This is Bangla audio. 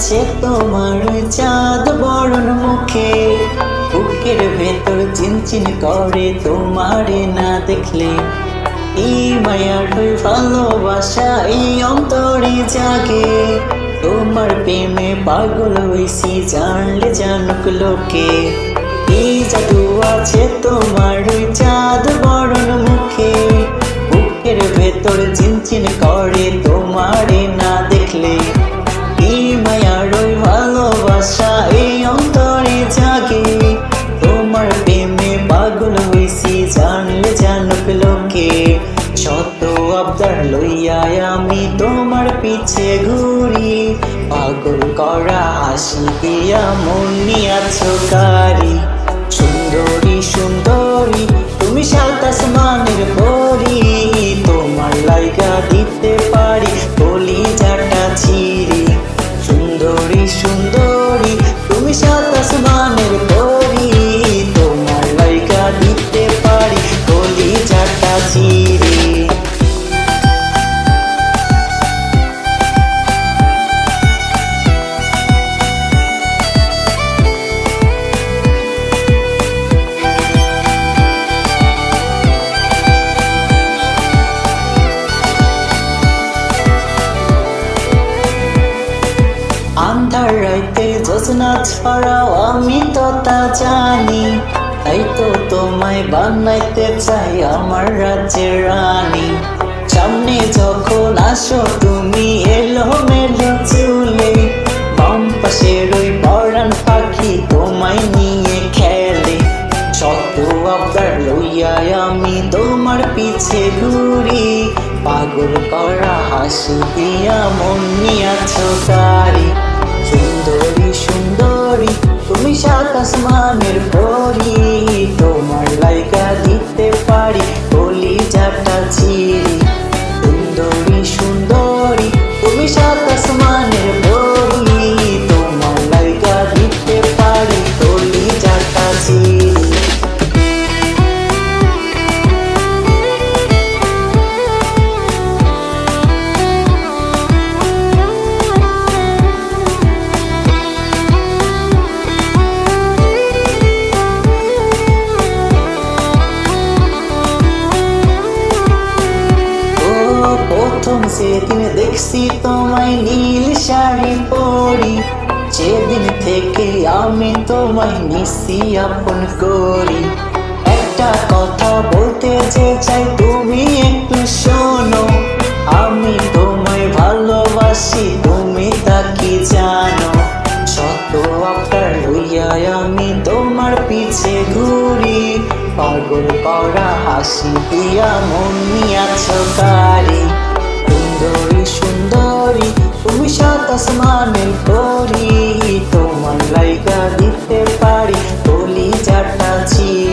আছে তোমার চাঁদ বরণ মুখে, বুকের ভেতর চিনচিন করে তোমারে না দেখলে। এই মায়ার ভালোবাসা এই অন্তরে জাগে, তোমার প্রেমে পাগল হইছি জানলে জানুক লোকে। এই জাদু আছে তোমার চাঁদ বরণ মুখে, বুকের ভেতর চিনচিন করে তোমারে না দেখলে। এই মায়ার ভালোবাসা এই অন্তরে জাগে, তোমার প্রেমে পাগল হইছি জানলে জানুক লোকে। শত আবদার লইয়া আমি তোমার পিছে ঘুরি, পাগল করা হাসি দিয়া মন নিয়াছো কারি। সুন্দরী সুন্দরী তুমি সাত আসমানের পরি, তোমার লাইগা দিতে পারি কলিজাটা ছিঁড়ি। সুন্দরী সুন্দরী তুমি সাত আসমানের পরি, তোমার লাইগা দিতে পারি কলিজাটা ছিঁড়ি। আন্ধার রাইতে জ্যোৎস্না ছড়াও আমি তো তা জানি, তাই তো তোমায় বানাইতে চাই আমার রাজ্যের রানী। সামনে যখন আসো তুমি এলো মেলো চুলে, বাম পাশের ওই পরাণ পাখি তোমায় নিয়ে খেলে। শত আবদার লইয়া আমি তোমার পিছে ঘুরি, পাগল করা হাসি দিয়া মন নিয়াছো কারি। সুন্দরী সুন্দরী তুমি সাত আসমানের পরি, তোমার লাইগা দিতে পারি কলিজাটা ছিঁড়ি। সুন্দরী সুন্দরী তুমি সাত আসমানের পরি, তোমার লাইগা দিতে পারি কলিজাটা ছিঁড়ি। প্রথম সেদিন দেখছি তোমায় নীল শাড়ি পরি, সেদিন থেকে আমি তোমায় নিছি আপন করি। একটা কথা বলতে যে চাই তুমি একটু শোনো, আমি তোমায় ভালোবাসি তুমি তা কি জানো। শত আবদার লইয়া আমি তোমার পিছে ঘুরি, পাগল করা হাসি দিয়া মন নিয়াছো কারি। সুন্দরী সুন্দরী তুমি সাত আসমানের পরি, তোমার লাইগা দিতে পারি কলিজাটা ছিঁড়ি।